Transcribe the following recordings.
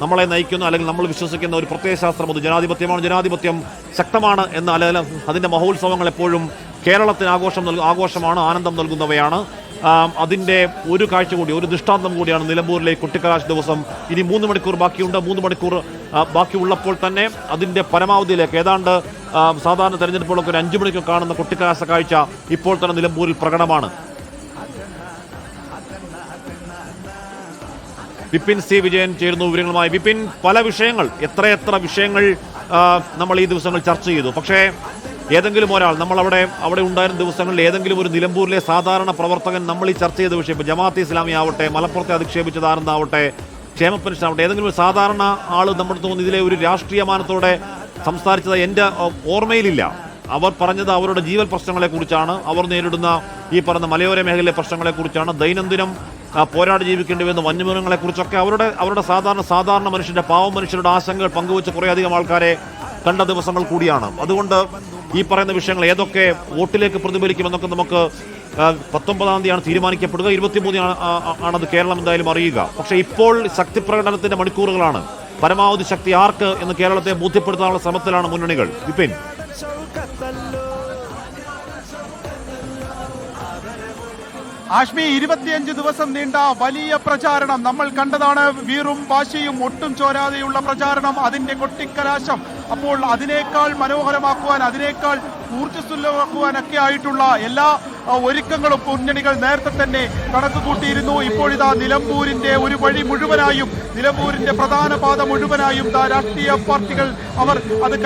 നമ്മളെ നയിക്കുന്ന അല്ലെങ്കിൽ നമ്മൾ വിശ്വസിക്കുന്ന ഒരു പ്രത്യയശാസ്ത്രം അത് ജനാധിപത്യമാണ്. ജനാധിപത്യം ശക്തമാണ് എന്ന അല്ലെങ്കിൽ അതിൻ്റെ മഹോത്സവങ്ങൾ എപ്പോഴും കേരളത്തിന് ആഘോഷമാണ്, ആനന്ദം നൽകുന്നവയാണ്. അതിൻ്റെ ഒരു കാഴ്ച കൂടി, ഒരു ദൃഷ്ടാന്തം കൂടിയാണ് നിലമ്പൂരിലെ കുട്ടിക്കലാശ ദിവസം. ഇനി 3 മണിക്കൂർ ബാക്കിയുണ്ട്. 3 മണിക്കൂർ ബാക്കിയുള്ളപ്പോൾ തന്നെ അതിൻ്റെ പരമാവധിയിലേക്ക് ഏതാണ്ട് സാധാരണ തെരഞ്ഞെടുപ്പുകളൊക്കെ ഒരു 5 മണിക്ക് കാണുന്ന കുട്ടിക്കലാശ കാഴ്ച ഇപ്പോൾ തന്നെ നിലമ്പൂരിൽ പ്രകടമാണ്. വിപിൻ സി വിജയൻ ചേരുന്നു വിവരങ്ങളുമായി. വിപിൻ, പല വിഷയങ്ങൾ, എത്രയെത്ര വിഷയങ്ങൾ നമ്മൾ ഈ ദിവസങ്ങൾ ചർച്ച ചെയ്തു. പക്ഷേ ഏതെങ്കിലും ഒരാൾ നമ്മൾ അവിടെ ഉണ്ടായിരുന്ന ദിവസങ്ങളിൽ ഏതെങ്കിലും ഒരു നിലമ്പൂരിലെ സാധാരണ പ്രവർത്തകൻ നമ്മൾ ഈ ചർച്ച ചെയ്ത വിഷയം, ഇപ്പോൾ ജമാഅത്തെ ഇസ്ലാമി ആവട്ടെ, മലപ്പുറത്തെ അധിക്ഷേപിച്ചത് ആനന്ദാവട്ടെ, ക്ഷേമ പെൻഷൻ ആവട്ടെ, ഏതെങ്കിലും ഒരു സാധാരണ ആൾ നമ്മുടെ തോന്നുന്നു ഇതിലെ ഒരു രാഷ്ട്രീയമാനത്തോടെ സംസാരിച്ചത് എൻ്റെ ഓർമ്മയിലില്ല. അവർ പറഞ്ഞത് അവരുടെ ജീവൽ പ്രശ്നങ്ങളെക്കുറിച്ചാണ്, അവർ നേരിടുന്ന ഈ പറഞ്ഞ മലയോര മേഖലയിലെ പ്രശ്നങ്ങളെക്കുറിച്ചാണ്, ദൈനംദിനം പോരാടി ജീവിക്കേണ്ടി വരുന്ന വന്യമൃഗങ്ങളെക്കുറിച്ചൊക്കെ അവരുടെ സാധാരണ മനുഷ്യൻ്റെ, പാവം മനുഷ്യരുടെ ആശങ്കകൾ പങ്കുവെച്ച് കുറേയധികം ആൾക്കാരെ കണ്ട ദിവസങ്ങൾ കൂടിയാണ്. അതുകൊണ്ട് ഈ പറയുന്ന വിഷയങ്ങൾ ഏതൊക്കെ വോട്ടിലേക്ക് പ്രതിഫലിക്കുമെന്നൊക്കെ നമുക്ക് 19-ാം തീയതിയാണ് തീരുമാനിക്കപ്പെടുക. 23 ആണത് കേരളം എന്തായാലും അറിയുക. പക്ഷേ ഇപ്പോൾ ശക്തി പ്രകടനത്തിൻ്റെ മണിക്കൂറുകളാണ്. പരമാവധി ശക്തി ആർക്ക് എന്ന് കേരളത്തെ ബോധ്യപ്പെടുത്താനുള്ള ശ്രമത്തിലാണ് മുന്നണികൾ. വിപിൻ, ആഷ്മി, 25 ദിവസം നീണ്ട വലിയ പ്രചാരണം നമ്മൾ കണ്ടതാണ്. വീറും വാശിയും ഒട്ടും ചോരാതെയുള്ള പ്രചാരണം, അതിന്റെ കൊട്ടിക്കലാശം. അപ്പോൾ അതിനേക്കാൾ മനോഹരമാക്കുവാൻ, അതിനേക്കാൾ ഊർജ്ജസ്വലമാക്കുവാനൊക്കെ ആയിട്ടുള്ള എല്ലാ ഒരുക്കങ്ങളും മുന്നണികൾ നേരത്തെ തന്നെ കണക്കുകൂട്ടിയിരുന്നു. ഇപ്പോഴിതാ നിലമ്പൂരിന്റെ ഒരു വഴി മുഴുവനായും, നിലമ്പൂരിന്റെ പ്രധാന പാത മുഴുവനായും രാഷ്ട്രീയ പാർട്ടികൾ അവർ അത്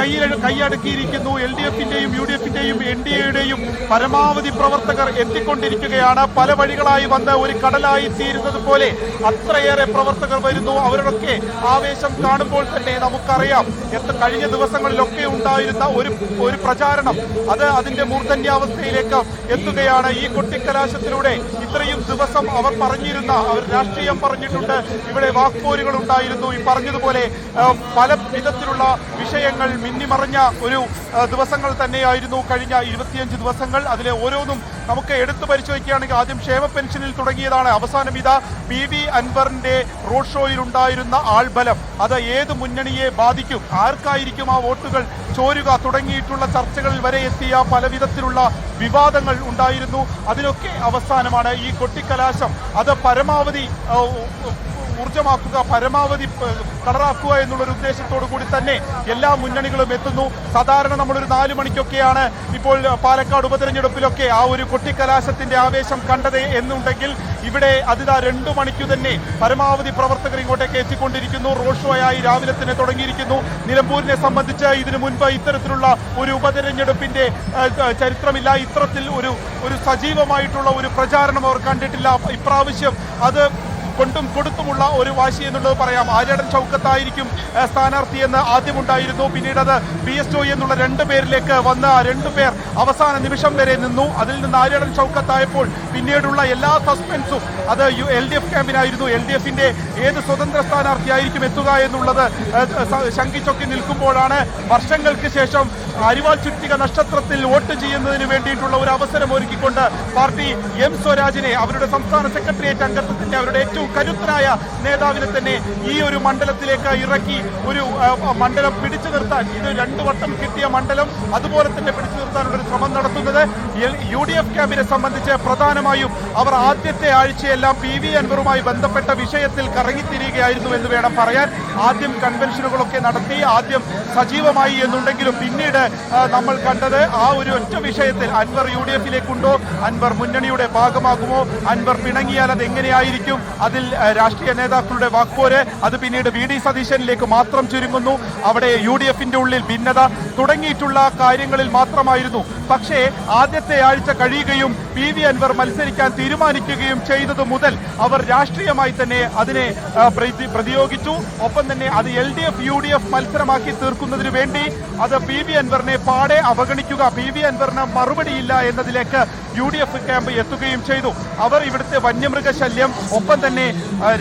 കൈയടക്കിയിരിക്കുന്നു. LDF-ന്റെയും UDF-ന്റെയും NDA-യുടെയും പരമാവധി പ്രവർത്തകർ എത്തിക്കൊണ്ടിരിക്കുകയാണ്. പല വഴികളായി വന്ന് ഒരു കടലായി തീരുന്നത് പോലെ അത്രയേറെ പ്രവർത്തകർ വരുന്നു. അവരുടെയൊക്കെ ആവേശം കാണുമ്പോൾ തന്നെ നമുക്കറിയാം കഴിഞ്ഞ ദിവസങ്ങളിലൊക്കെ ഉണ്ടായിരുന്ന ഒരു പ്രചാരണം അത് അതിന്റെ മൂർധന്യാവസ്ഥയിലേക്ക് എത്തുകയാണ്. ഈ കൊട്ടിക്കലാശത്തിലൂടെ ഇത്രയും ദിവസം അവർ രാഷ്ട്രീയം പറഞ്ഞിട്ടുണ്ട്. ഇവിടെ വാക്പോരുകൾ ഉണ്ടായിരുന്നു. ഈ പറഞ്ഞതുപോലെ പല വിധത്തിലുള്ള വിഷയങ്ങൾ മിന്നിമറഞ്ഞ ഒരു ദിവസങ്ങൾ തന്നെയായിരുന്നു കഴിഞ്ഞ 25 ദിവസങ്ങൾ. അതിലെ ഓരോന്നും നമുക്ക് എടുത്തു പരിശോധിക്കുകയാണെങ്കിൽ ആദ്യം ക്ഷേമ പെൻഷനിൽ തുടങ്ങിയതാണ്. അവസാനം ഇതാ PV അൻവറിന്റെ റോഡ് ഷോയിൽ ഉണ്ടായിരുന്ന ആൾബലം, അത് ഏത് മുന്നണിയെ ബാധിക്കും, ആർക്കായിരിക്കും ആ വോട്ടുകൾ ചോരുക തുടങ്ങിയിട്ടുള്ള ചർച്ചകളിൽ വരെ എത്തിയ പല വിധത്തിലുള്ള വിവാദങ്ങൾ ഉണ്ടായിരുന്നു. അതിനൊക്കെ അവസാനമാണ് ഈ കൊട്ടിക്കലാശം. അത് പരമാവധി ഊർജ്ജമാക്കുക, പരമാവധി കളറാക്കുക എന്നുള്ളൊരു ഉദ്ദേശത്തോടു കൂടി തന്നെ എല്ലാ മുന്നണികളും എത്തുന്നു. സാധാരണ നമ്മളൊരു 4 മണിക്കൊക്കെയാണ് ഇപ്പോൾ പാലക്കാട് ഉപതെരഞ്ഞെടുപ്പിലൊക്കെ ആ ഒരു കൊട്ടിക്കലാശത്തിന്റെ ആവേശം കണ്ടത് എന്നുണ്ടെങ്കിൽ ഇവിടെ അതിതാ 2 മണിക്കു തന്നെ പരമാവധി പ്രവർത്തകർ ഇങ്ങോട്ടേക്ക് എത്തിക്കൊണ്ടിരിക്കുന്നു. റോഡ് ഷോ ആയി രാവിലെ തന്നെ തുടങ്ങിയിരിക്കുന്നു. നിലമ്പൂരിനെ സംബന്ധിച്ച് ഇതിനു മുൻപ് ഇത്തരത്തിലുള്ള ഒരു ഉപതെരഞ്ഞെടുപ്പിന്റെ ചരിത്രമില്ല. ഇത്തരത്തിൽ ഒരു സജീവമായിട്ടുള്ള ഒരു പ്രചാരണം അവർ കണ്ടിട്ടില്ല. ഇപ്രാവശ്യം അത് കൊണ്ടും കൊടുത്തുമുള്ള ഒരു വാശി എന്നുള്ളത് പറയാം. ആര്യടൻ ഷൗക്കത്തായിരിക്കും സ്ഥാനാർത്ഥി എന്ന് ആദ്യമുണ്ടായിരുന്നു. പിന്നീട് അത് BS ജോയി എന്നുള്ള 2 പേരിലേക്ക് വന്ന് 2 പേർ അവസാന നിമിഷം വരെ നിന്നു. അതിൽ നിന്ന് ആര്യടൻ ഷൗക്കത്തായപ്പോൾ പിന്നീടുള്ള എല്ലാ സസ്പെൻസും അത് LDF ക്യാമ്പിനായിരുന്നു. LDF-ന്റെ ഏത് സ്വതന്ത്ര സ്ഥാനാർത്ഥിയായിരിക്കും എത്തുക എന്നുള്ളത് ശങ്കിച്ചൊക്കെ നിൽക്കുമ്പോഴാണ് വർഷങ്ങൾക്ക് ശേഷം അരിവാൾ ചുറ്റിക നക്ഷത്രത്തിൽ വോട്ട് ചെയ്യുന്നതിന് വേണ്ടിയിട്ടുള്ള ഒരു അവസരം ഒരുക്കിക്കൊണ്ട് പാർട്ടി M സ്വരാജിനെ, അവരുടെ സംസ്ഥാന സെക്രട്ടേറിയറ്റ് അംഗത്വത്തിന്റെ അവരുടെ ഏറ്റവും കരുത്തരായ നേതാവിനെ തന്നെ ഈ ഒരു മണ്ഡലത്തിലേക്ക് ഇറക്കി ഒരു മണ്ഡലം പിടിച്ചു നിർത്താൻ, ഇത് 2 വട്ടം കിട്ടിയ മണ്ഡലം അതുപോലെ തന്നെ പിടിച്ചു നിർത്താനുള്ള ഒരു ശ്രമം നടത്തുന്നത്. UDF ക്യാമ്പിനെ സംബന്ധിച്ച് പ്രധാനമായും അവർ ആദ്യത്തെ ആഴ്ചയെല്ലാം PV അൻവറുമായി ബന്ധപ്പെട്ട വിഷയത്തിൽ കറങ്ങിത്തിരിയുകയായിരുന്നു എന്ന് വേണം പറയാൻ. ആദ്യം കൺവെൻഷനുകളൊക്കെ നടത്തി, ആദ്യം സജീവമായി എന്നുണ്ടെങ്കിലും പിന്നീട് നമ്മൾ കണ്ടത് ആ ഒരു ഒറ്റ വിഷയത്തിൽ അൻവർ UDF-ലേക്കുണ്ടോ, അൻവർ മുന്നണിയുടെ ഭാഗമാകുമോ, അൻവർ പിണങ്ങിയാൽ അത് എങ്ങനെയായിരിക്കും, അതിൽ രാഷ്ട്രീയ നേതാക്കളുടെ വാക്പോര്, അത് പിന്നീട് VD സതീശനിലേക്ക് മാത്രം ചുരുങ്ങുന്നു. അവിടെ UDF-ന്റെ ഉള്ളിൽ ഭിന്നത തുടങ്ങിയിട്ടുള്ള കാര്യങ്ങളിൽ മാത്രമായിരുന്നു. പക്ഷേ ആദ്യത്തെ ആഴ്ച കഴിയുകയും PV അൻവർ മത്സരിക്കാൻ തീരുമാനിക്കുകയും ചെയ്തത് മുതൽ അവർ രാഷ്ട്രീയമായി തന്നെ അതിനെ പ്രതിയോഗിച്ചു. ഒപ്പം തന്നെ അത് LDF UDF മത്സരമാക്കി തീർക്കുന്നതിന് വേണ്ടി അത് PV അൻവറിനെ പാടെ അവഗണിക്കുക, PV അൻവറിന് മറുപടിയില്ല എന്നതിലേക്ക് UDF ക്യാമ്പ് എത്തുകയും ചെയ്തു. അവർ ഇവിടുത്തെ വന്യമൃഗശല്യം ഒപ്പം തന്നെ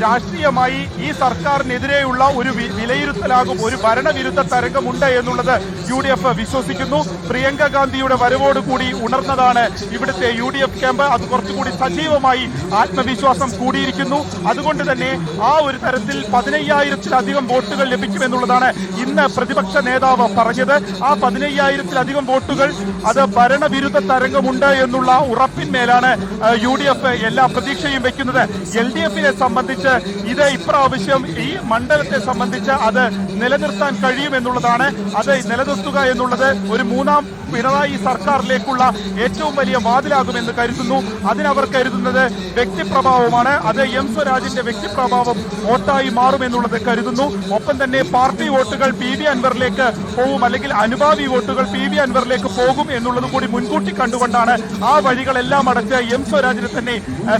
രാഷ്ട്രീയമായി ഈ സർക്കാരിനെതിരെയുള്ള ഒരു വിലയിരുത്തലാകും, ഒരു ഭരണവിരുദ്ധ തരംഗമുണ്ട് എന്നുള്ളത് UDF വിശ്വസിക്കുന്നു. പ്രിയങ്ക ഗാന്ധിയുടെ വരവോടുകൂടി ഉണർന്നതാണ് ഇവിടുത്തെ UDF ക്യാമ്പ്. അത് കുറച്ചുകൂടി സജീവമായി ആത്മവിശ്വാസം കൂടിയിരിക്കുന്നു. അതുകൊണ്ട് തന്നെ ആ ഒരു തരത്തിൽ 15,000-ത്തിലധികം വോട്ടുകൾ ലഭിക്കുമെന്നുള്ളതാണ് ഇന്ന് പ്രതിപക്ഷ നേതാവ് പറഞ്ഞത്. ആ 15,000-ത്തിലധികം വോട്ടുകൾ അത് ഭരണവിരുദ്ധ തരംഗമുണ്ട് എന്നുള്ള ഉറപ്പിന്മേലാണ് UDF എല്ലാ പ്രതീക്ഷയും വെക്കുന്നത്. LDF-നെ സംബന്ധിച്ച് ഇത് ഇപ്രാവശ്യം ഈ മണ്ഡലത്തെ സംബന്ധിച്ച് അത് നിലനിർത്താൻ കഴിയുമെന്നുള്ളതാണ്. അത് നിലനിർത്തുക എന്നുള്ളത് ഒരു മൂന്നാം പിണറായി സർക്കാരിലേക്കുള്ള ഏറ്റവും വലിയ വാതിലാകുമെന്ന് കരുതുന്നു. അതിനവർ കരുതുന്നത് വ്യക്തിപ്രഭാവമാണ്. അത് എം സ്വരാജിന്റെ വ്യക്തിപ്രഭാവം വോട്ടായി മാറുമെന്നുള്ളത് കരുതുന്നു. ഒപ്പം തന്നെ പാർട്ടി വോട്ടുകൾ PV അൻവറിലേക്ക് പോകും, അല്ലെങ്കിൽ അനുഭാവി വോട്ടുകൾ PV അൻവറിലേക്ക് പോകും എന്നുള്ളത് കൂടി മുൻകൂട്ടി കണ്ടുകൊണ്ടാണ് ആ വഴികളെല്ലാം അടച്ച് എം സ്വരാജിനെ തന്നെ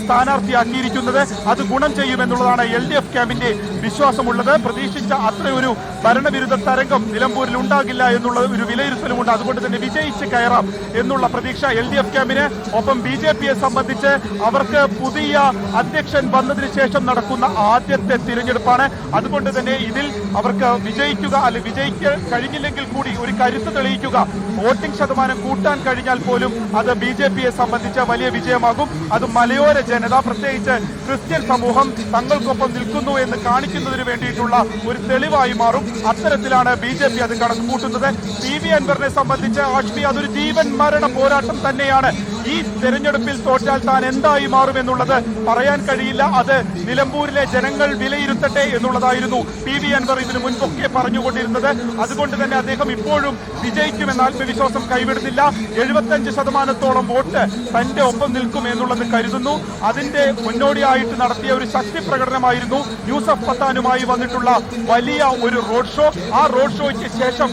സ്ഥാനാർത്ഥിയാക്കിയിരിക്കുന്നത്. അത് ഗുണം ചെയ്യുമെന്നുള്ളതാണ് LDF ക്യാമ്പിന്റെ വിശ്വാസമുള്ളത്. പ്രതീക്ഷിച്ച അത്രയൊരു ഭരണവിരുദ്ധ തരംഗം നിലമ്പൂരിൽ ഉണ്ടാകില്ല എന്നുള്ള ഒരു വിലയിരുത്തലുമുണ്ട്. അതുകൊണ്ട് തന്നെ വിജയിച്ച് കയറാം എന്നുള്ള പ്രതീക്ഷ LDF ക്യാമ്പിന്. ഒപ്പം BJP-യെ സംബന്ധിച്ച് അവർക്ക് പുതിയ അധ്യക്ഷൻ വന്നതിന് ശേഷം നടക്കുന്ന ആദ്യത്തെ തിരഞ്ഞെടുപ്പാണ്. അതുകൊണ്ട് തന്നെ ഇതിൽ അവർക്ക് വിജയിക്കുക, അല്ലെങ്കിൽ വിജയിക്കാൻ കഴിഞ്ഞില്ലെങ്കിൽ കൂടി ഒരു കരുത്ത് തെളിയിക്കുക, വോട്ടിംഗ് ശതമാനം കൂട്ടാൻ കഴിഞ്ഞാൽ പോലും അത് BJP-യെ സംബന്ധിച്ച് വലിയ വിജയമാകും. അത് മലയോര ജനത, പ്രത്യേകിച്ച് ക്രിസ്ത്യൻ സമൂഹം തങ്ങൾക്കൊപ്പം നിൽക്കുന്നു എന്ന് കാണിക്കുന്നതിന് വേണ്ടിയിട്ടുള്ള ഒരു തെളിവായി മാറും. അത്തരത്തിലാണ് BJP അത് കണക്കുകൂട്ടുന്നത്. PV അൻവറിനെ സംബന്ധിച്ച് ആഷ്മി അതൊരു ജീവൻ മരണ പോരാട്ടം തന്നെയാണ്. ഈ തെരഞ്ഞെടുപ്പിൽ തോറ്റാൽ താൻ എന്തായി മാറുമെന്നുള്ളത് പറയാൻ കഴിയില്ല. അത് നിലമ്പൂരിലെ ജനങ്ങൾ വിലയിരുത്തട്ടെ എന്നുള്ളതായിരുന്നു PV അൻവർ ഇതിനു മുൻപൊക്കെ പറഞ്ഞുകൊണ്ടിരുന്നത്. അതുകൊണ്ട് തന്നെ അദ്ദേഹം ഇപ്പോഴും വിജയിക്കുമെന്ന ആത്മവിശ്വാസം കൈവിടുന്നില്ല. 75% വോട്ട് തന്റെ ഒപ്പം നിൽക്കും എന്നുള്ളത് കരുതുന്നു. അതിന്റെ മുന്നോടിയായിട്ട് നടത്തിയ ഒരു ശക്തി പ്രകടനമായിരുന്നു യൂസഫ് പത്താനുമായി വന്നിട്ടുള്ള വലിയ ഒരു റോഡ് ഷോ. ആ റോഡ് ഷോയ്ക്ക് ശേഷം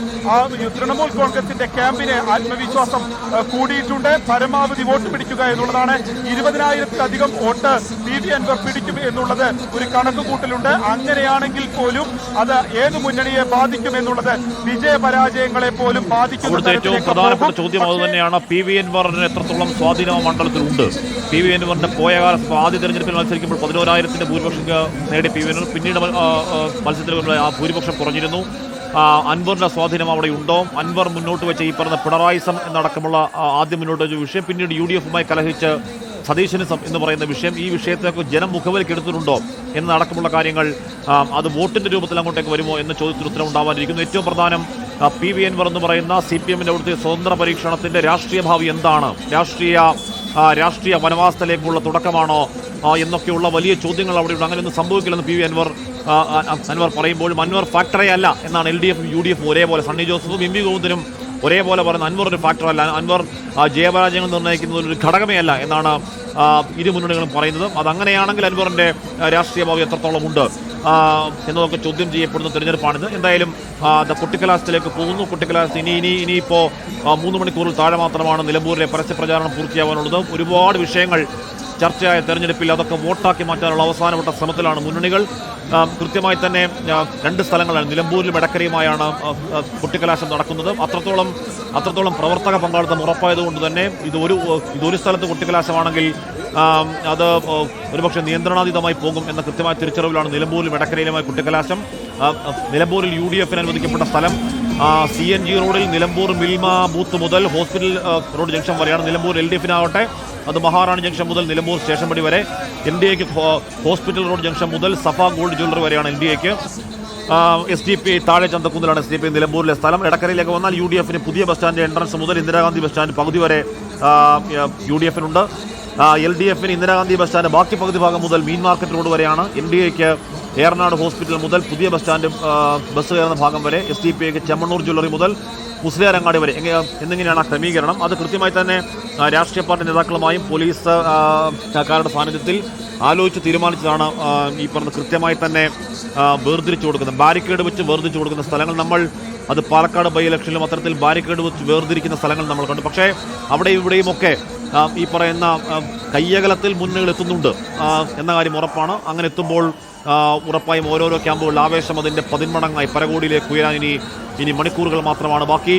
തൃണമൂൽ കോൺഗ്രസിന്റെ ക്യാമ്പിന് ആത്മവിശ്വാസം കൂടിയിട്ടുണ്ട്. പരമാവധി വോട്ട് പിടിക്കുക എന്നുള്ളതാണ്. 20,000-ത്തിലധികം വോട്ട് PV അൻവർ പിടിക്കും എന്നുള്ളത് ഒരു കണക്കുകൂട്ടലുണ്ട്. അങ്ങനെയാണെങ്കിൽ പോലും അത് ഏത് മുന്നണിയെ ബാധിക്കും എന്നുള്ളത് വിജയപരാജയങ്ങളെ പോലും ബാധിക്കും. ഏറ്റവും പ്രധാനപ്പെട്ട ചോദ്യം അത് തന്നെയാണ്. PV അൻവറിന് എത്രത്തോളം സ്വാധീനം മണ്ഡലത്തിലുണ്ട്? PV അൻവറിന്റെ പോയ കാലത്ത് ആദ്യ തെരഞ്ഞെടുപ്പിൽ മത്സരിക്കുമ്പോൾ 11,000-ന്റെ ഭൂരിപക്ഷം നേടി PV അൻവർ. പിന്നീട് മത്സരത്തിൽ ആ ഭൂരിപക്ഷം കുറഞ്ഞിരുന്നു. അൻവറിന്റെ സ്വാധീനം അവിടെ ഉണ്ടോ? അൻവർ മുന്നോട്ട് വെച്ച ഈ പറഞ്ഞ പിണറായിസം എന്നടക്കമുള്ള ആദ്യം മുന്നോട്ട് വെച്ച വിഷയം, പിന്നീട് UDF-മായി കലഹിച്ച് സതീശനിസം എന്ന് പറയുന്ന വിഷയം, ഈ വിഷയത്തേക്ക് ജനം മുഖവിലേക്ക് എടുത്തിട്ടുണ്ടോ എന്നടക്കമുള്ള കാര്യങ്ങൾ അത് വോട്ടിന്റെ രൂപത്തിൽ അങ്ങോട്ടേക്ക് വരുമോ എന്ന ചോദ്യത്തിന് ഉത്തരം ഉണ്ടാവാനിരിക്കുന്നു. ഏറ്റവും പ്രധാനം PV അൻവർ എന്ന് പറയുന്ന CPM-ന്റെ അവിടുത്തെ സ്വതന്ത്ര പരീക്ഷണത്തിന്റെ രാഷ്ട്രീയ ഭാവി എന്താണ്? രാഷ്ട്രീയ വനവാസത്തിലേക്കുള്ള തുടക്കമാണോ എന്നൊക്കെയുള്ള വലിയ ചോദ്യങ്ങൾ അവിടെയുണ്ട്. അങ്ങനെയൊന്നും സംഭവിക്കില്ലെന്ന് PV അൻവർ പറയുമ്പോഴും അൻവർ ഫാക്ടറേ അല്ല എന്നാണ് LDF-ഉം UDF-ഉം ഒരേപോലെ, സണ്ണി ജോസഫും MV ഗോവിന്ദനും ഒരേപോലെ പറയുന്നത്. അൻവർ ഒരു ഫാക്ടർ അല്ല, അൻവർ ജയപരാജയങ്ങൾ നിർണ്ണയിക്കുന്നതിൽ ഒരു ഘടകമേ അല്ല എന്നാണ് ഇരു മുന്നണികളും പറയുന്നത്. അതങ്ങനെയാണെങ്കിൽ അൻവറിൻ്റെ രാഷ്ട്രീയ ഭാവി എത്രത്തോളം ഉണ്ട് എന്നതൊക്കെ ചോദ്യം ചെയ്യപ്പെടുന്ന തെരഞ്ഞെടുപ്പാണിത്. എന്തായാലും കൊട്ടിക്കലാശത്തിലേക്ക് പോകുന്നു. കൊട്ടിക്കലാശത്ത് ഇനിയിപ്പോൾ 3 മണിക്കൂറിൽ താഴെ മാത്രമാണ് നിലമ്പൂരിലെ പരസ്യപ്രചാരണം പൂർത്തിയാവാനുള്ളത്. ഒരുപാട് വിഷയങ്ങൾ ചർച്ചയായ തെരഞ്ഞെടുപ്പിൽ അതൊക്കെ വോട്ടാക്കി മാറ്റാനുള്ള അവസാനവട്ട ശ്രമത്തിലാണ് മുന്നണികൾ. കൃത്യമായി തന്നെ 2 സ്ഥലങ്ങളാണ്, നിലമ്പൂരിലും എടക്കരയുമായാണ് കൊട്ടിക്കലാശം നടക്കുന്നത്. അത്രത്തോളം പ്രവർത്തക പങ്കാളിത്തം ഉറപ്പായതുകൊണ്ട് തന്നെ ഇതൊരു സ്ഥലത്ത് കൊട്ടിക്കലാശമാണെങ്കിൽ അത് ഒരുപക്ഷെ നിയന്ത്രണാതീതമായി പോകും എന്ന കൃത്യമായ തിരിച്ചറിവിലാണ് നിലമ്പൂരിലും എടക്കരയിലുമായി കൊട്ടിക്കലാശം. നിലമ്പൂരിൽ UDF-ന് അനുവദിക്കപ്പെട്ട സ്ഥലം CNG റോഡിൽ നിലമ്പൂർ മിൽമ ബൂത്ത് മുതൽ ഹോസ്പിറ്റൽ റോഡ് ജംഗ്ഷൻ വരെയാണ്. നിലമ്പൂർ LDF-നാവട്ടെ അത് മഹാറാണി ജംഗ്ഷൻ മുതൽ നിലമ്പൂർ സ്റ്റേഷൻ പടി വരെ. NDA-ക്ക് ഹോസ്പിറ്റൽ റോഡ് ജംഗ്ഷൻ മുതൽ സഫ ഗോൾഡ് ജ്വല്ലറി വരെയാണ് NDA-ക്ക്. SDP താഴെ ചന്തക്കുന്നിലാണ് SDP നിലമ്പൂരിലെ സ്ഥലം. എടക്കരയിലേക്ക് വന്നാൽ UDF-ന് പുതിയ ബസ് സ്റ്റാൻഡ് എൻട്രൻസ് മുതൽ ഇന്ദിരാഗാന്ധി ബസ് സ്റ്റാൻഡ് പകുതി വരെ UDF-നുണ്ട്. LDF-ന് ഇന്ദിരാഗാന്ധി ബസ് സ്റ്റാൻഡ് ബാക്കി പകുതി ഭാഗം മുതൽ മീൻ മാർക്കറ്റ് റോഡ് വരെയാണ്. NDA-ക്ക് ഏറനാട് ഹോസ്പിറ്റൽ മുതൽ പുതിയ ബസ് സ്റ്റാൻഡ് ബസ് കയറുന്ന ഭാഗം വരെ. SDP-ക്ക് ചെമ്മണ്ണൂർ ജ്വല്ലറി മുതൽ മുസ്ലിയാരങ്ങാടി വരെ എന്നിങ്ങനെയാണ് ആ ക്രമീകരണം. അത് കൃത്യമായി തന്നെ രാഷ്ട്രീയ പാർട്ടി നേതാക്കളുമായും പോലീസുകാരുടെ സാന്നിധ്യത്തിൽ ആലോചിച്ച് തീരുമാനിച്ചതാണ്. ഈ പറഞ്ഞ കൃത്യമായി തന്നെ വേർതിരിച്ചു കൊടുക്കുന്നത്, ബാരിക്കേഡ് വെച്ച് വേർതിരിച്ചു കൊടുക്കുന്ന സ്ഥലങ്ങൾ നമ്മൾ അത് പാലക്കാട് ബൈ ഇലക്ഷനിലും അത്തരത്തിൽ ബാരിക്കേഡ് വെച്ച് വേർതിരിക്കുന്ന സ്ഥലങ്ങൾ നമ്മൾ കണ്ടു. പക്ഷേ അവിടെയും ഇവിടെയുമൊക്കെ ഈ പറയുന്ന കയ്യകലത്തിൽ മുന്നണികൾ എത്തുന്നുണ്ട് എന്ന കാര്യം ഉറപ്പാണ്. അങ്ങനെ എത്തുമ്പോൾ ഉറപ്പായും ഓരോരോ ക്യാമ്പുകളിൽ ആവേശം അതിൻ്റെ 10 മടങ്ങായി പരകോടിയിലേക്ക് ഉയരാൻ ഇനി മണിക്കൂറുകൾ മാത്രമാണ് ബാക്കി.